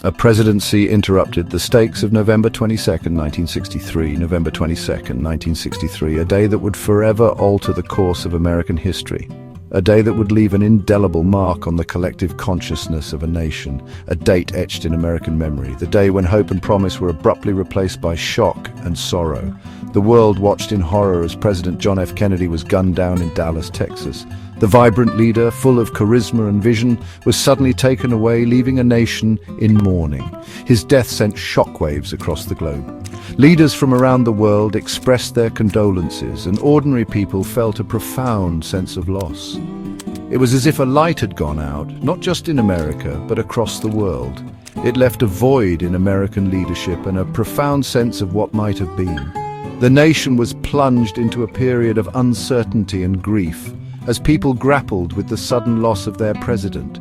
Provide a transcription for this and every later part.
A presidency interrupted the stakes of November 22nd, 1963, November 22nd, 1963, a day that would forever alter the course of American history. A day that would leave an indelible mark on the collective consciousness of a nation, a date etched in American memory, the day when hope and promise were abruptly replaced by shock and sorrow. The world watched in horror as President John F. Kennedy was gunned down in Dallas, Texas. The vibrant leader, full of charisma and vision, was suddenly taken away, leaving a nation in mourning. His death sent shockwaves across the globe. Leaders from around the world expressed their condolences, and ordinary people felt a profound sense of loss. It was as if a light had gone out, not just in America, but across the world. It left a void in American leadership and a profound sense of what might have been. The nation was plunged into a period of uncertainty and grief, as people grappled with the sudden loss of their president.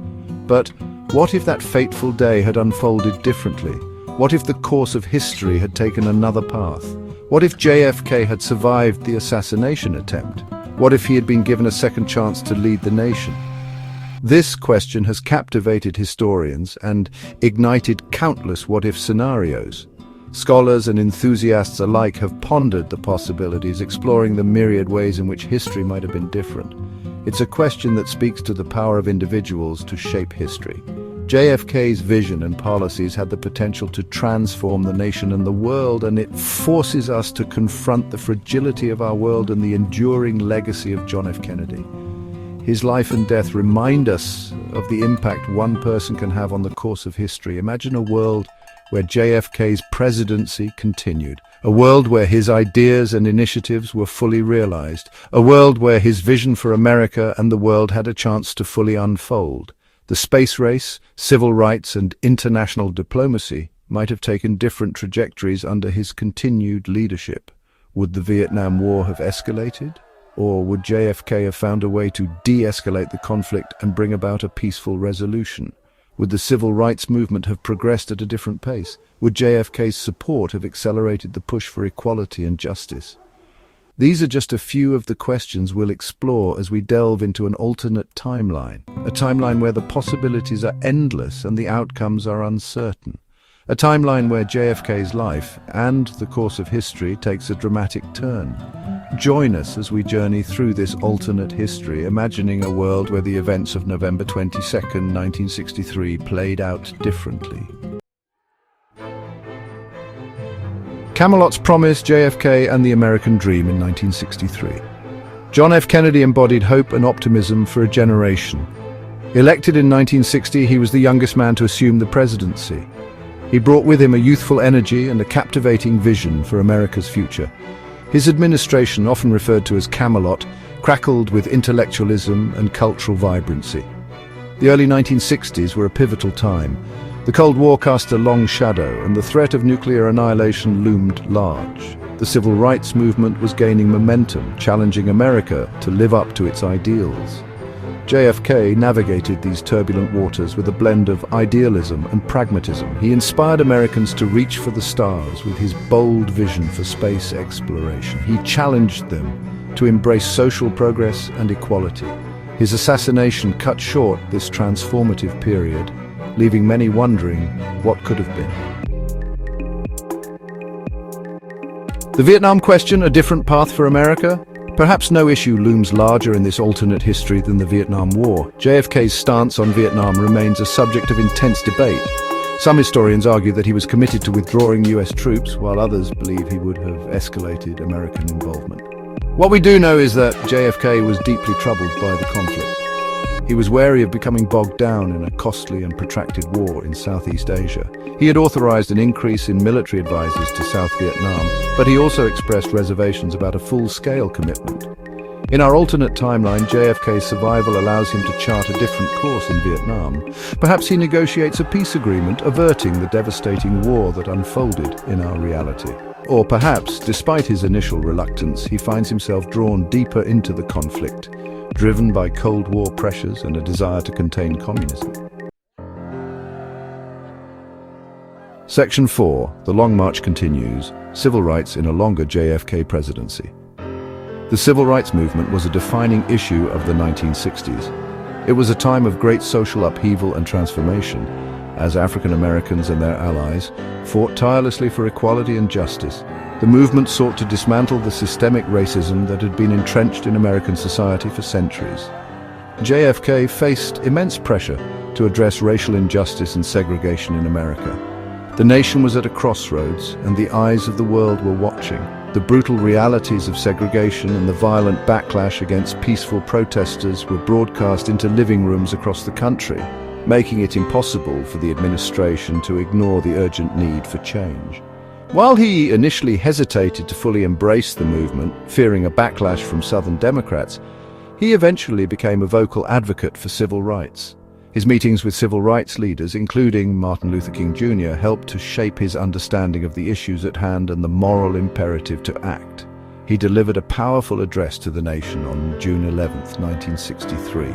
But what if that fateful day had unfolded differently? What if the course of history had taken another path? What if JFK had survived the assassination attempt? What if he had been given a second chance to lead the nation? This question has captivated historians and ignited countless what-if scenarios. Scholars and enthusiasts alike have pondered the possibilities, exploring the myriad ways in which history might have been different. It's a question that speaks to the power of individuals to shape history. JFK's vision and policies had the potential to transform the nation and the world, and it forces us to confront the fragility of our world and the enduring legacy of John F. Kennedy. His life and death remind us of the impact one person can have on the course of history. Imagine a world where JFK's presidency continued, a world where his ideas and initiatives were fully realized, a world where his vision for America and the world had a chance to fully unfold. The space race, civil rights, and international diplomacy might have taken different trajectories under his continued leadership. Would the Vietnam War have escalated? Or would JFK have found a way to de-escalate the conflict and bring about a peaceful resolution? Would the civil rights movement have progressed at a different pace? Would JFK's support have accelerated the push for equality and justice? These are just a few of the questions we'll explore as we delve into an alternate timeline, a timeline where the possibilities are endless and the outcomes are uncertain. A timeline where JFK's life and the course of history takes a dramatic turn. Join us as we journey through this alternate history, imagining a world where the events of November 22nd, 1963 played out differently. Camelot's Promise, JFK and the American Dream in 1963. John F. Kennedy embodied hope and optimism for a generation. Elected in 1960, he was the youngest man to assume the presidency. He brought with him a youthful energy and a captivating vision for America's future. His administration, often referred to as Camelot, crackled with intellectualism and cultural vibrancy. The early 1960s were a pivotal time. The Cold War cast a long shadow, and the threat of nuclear annihilation loomed large. The civil rights movement was gaining momentum, challenging America to live up to its ideals. JFK navigated these turbulent waters with a blend of idealism and pragmatism. He inspired Americans to reach for the stars with his bold vision for space exploration. He challenged them to embrace social progress and equality. His assassination cut short this transformative period, leaving many wondering what could have been. The Vietnam question, a different path for America? Perhaps no issue looms larger in this alternate history than the Vietnam War. JFK's stance on Vietnam remains a subject of intense debate. Some historians argue that he was committed to withdrawing US troops, while others believe he would have escalated American involvement. What we do know is that JFK was deeply troubled by the conflict. He was wary of becoming bogged down in a costly and protracted war in Southeast Asia. He had authorized an increase in military advisors to South Vietnam, but he also expressed reservations about a full-scale commitment. In our alternate timeline, JFK's survival allows him to chart a different course in Vietnam. Perhaps he negotiates a peace agreement, averting the devastating war that unfolded in our reality. Or perhaps, despite his initial reluctance, he finds himself drawn deeper into the conflict, driven by Cold War pressures and a desire to contain communism. Section 4. The Long March Continues. Civil Rights in a Longer JFK Presidency. The civil rights movement was a defining issue of the 1960s. It was a time of great social upheaval and transformation. as African Americans and their allies fought tirelessly for equality and justice. The movement sought to dismantle the systemic racism that had been entrenched in American society for centuries. JFK faced immense pressure to address racial injustice and segregation in America. The nation was at a crossroads, and the eyes of the world were watching. The brutal realities of segregation and the violent backlash against peaceful protesters were broadcast into living rooms across the country, making it impossible for the administration to ignore the urgent need for change. While he initially hesitated to fully embrace the movement, fearing a backlash from Southern Democrats, he eventually became a vocal advocate for civil rights. His meetings with civil rights leaders, including Martin Luther King Jr., helped to shape his understanding of the issues at hand and the moral imperative to act. He delivered a powerful address to the nation on June 11, 1963,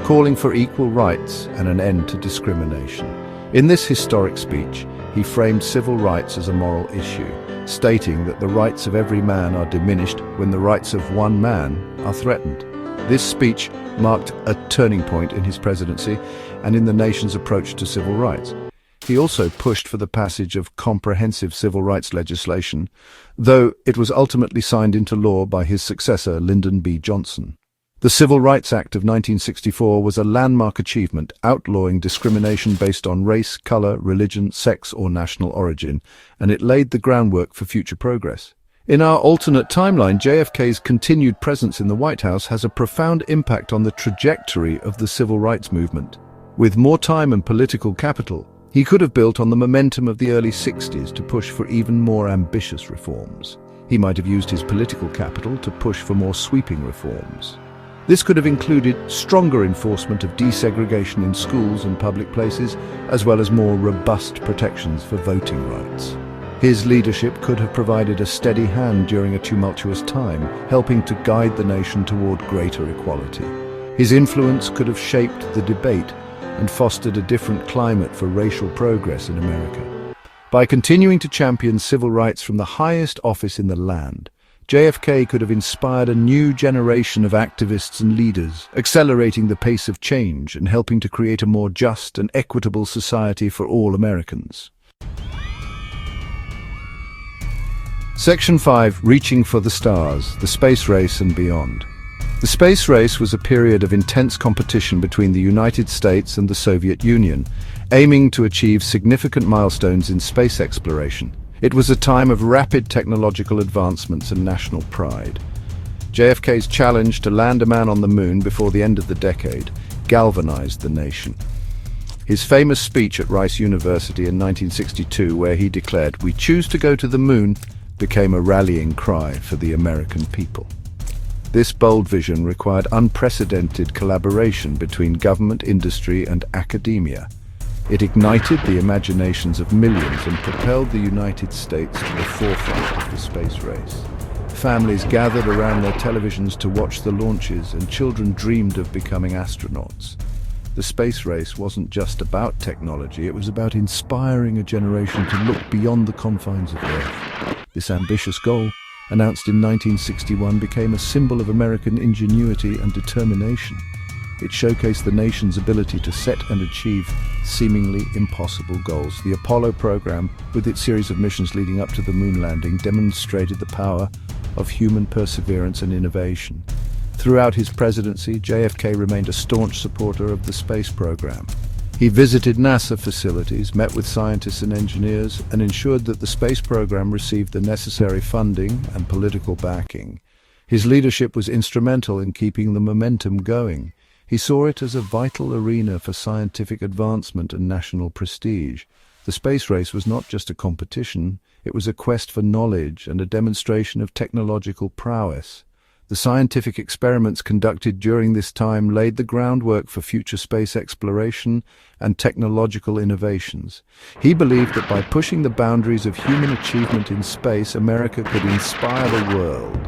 calling for equal rights and an end to discrimination. In this historic speech, he framed civil rights as a moral issue, stating that the rights of every man are diminished when the rights of one man are threatened. This speech marked a turning point in his presidency and in the nation's approach to civil rights. He also pushed for the passage of comprehensive civil rights legislation, though it was ultimately signed into law by his successor, Lyndon B. Johnson. The Civil Rights Act of 1964 was a landmark achievement outlawing discrimination based on race, color, religion, sex, or national origin, and it laid the groundwork for future progress. In our alternate timeline, JFK's continued presence in the White House has a profound impact on the trajectory of the civil rights movement. With more time and political capital, he could have built on the momentum of the early 60s to push for even more ambitious reforms. He might have used his political capital to push for more sweeping reforms. This could have included stronger enforcement of desegregation in schools and public places, as well as more robust protections for voting rights. His leadership could have provided a steady hand during a tumultuous time, helping to guide the nation toward greater equality. His influence could have shaped the debate and fostered a different climate for racial progress in America. By continuing to champion civil rights from the highest office in the land, JFK could have inspired a new generation of activists and leaders, accelerating the pace of change and helping to create a more just and equitable society for all Americans. Section 5. Reaching for the Stars, the Space Race and Beyond. The space race was a period of intense competition between the United States and the Soviet Union, aiming to achieve significant milestones in space exploration. It was a time of rapid technological advancements and national pride. JFK's challenge to land a man on the moon before the end of the decade galvanized the nation. His famous speech at Rice University in 1962, where he declared, "We choose to go to the moon," became a rallying cry for the American people. This bold vision required unprecedented collaboration between government, industry, and academia. It ignited the imaginations of millions and propelled the United States to the forefront of the space race. Families gathered around their televisions to watch the launches, and children dreamed of becoming astronauts. The space race wasn't just about technology, it was about inspiring a generation to look beyond the confines of Earth. This ambitious goal, announced in 1961, became a symbol of American ingenuity and determination. It showcased the nation's ability to set and achieve seemingly impossible goals. The Apollo program, with its series of missions leading up to the moon landing, demonstrated the power of human perseverance and innovation. Throughout his presidency, JFK remained a staunch supporter of the space program. He visited NASA facilities, met with scientists and engineers, and ensured that the space program received the necessary funding and political backing. His leadership was instrumental in keeping the momentum going. He saw it as a vital arena for scientific advancement and national prestige. The space race was not just a competition, it was a quest for knowledge and a demonstration of technological prowess. The scientific experiments conducted during this time laid the groundwork for future space exploration and technological innovations. He believed that by pushing the boundaries of human achievement in space, America could inspire the world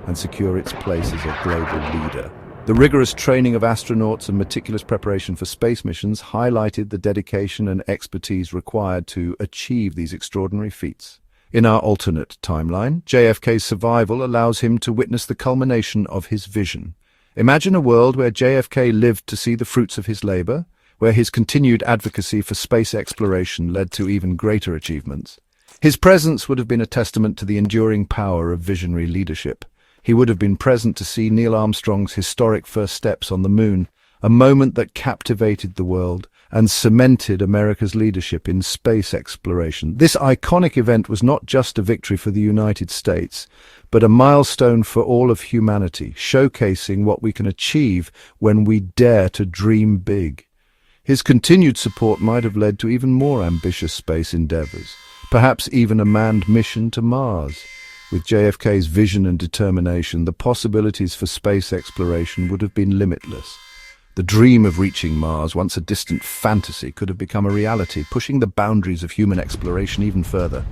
and secure its place as a global leader. The rigorous training of astronauts and meticulous preparation for space missions highlighted the dedication and expertise required to achieve these extraordinary feats. In our alternate timeline, JFK's survival allows him to witness the culmination of his vision. Imagine a world where JFK lived to see the fruits of his labor, where his continued advocacy for space exploration led to even greater achievements. His presence would have been a testament to the enduring power of visionary leadership. He would have been present to see Neil Armstrong's historic first steps on the moon, a moment that captivated the world and cemented America's leadership in space exploration. This iconic event was not just a victory for the United States, but a milestone for all of humanity, showcasing what we can achieve when we dare to dream big. His continued support might have led to even more ambitious space endeavors, perhaps even a manned mission to Mars. With JFK's vision and determination, the possibilities for space exploration would have been limitless. The dream of reaching Mars, once a distant fantasy, could have become a reality, pushing the boundaries of human exploration even further.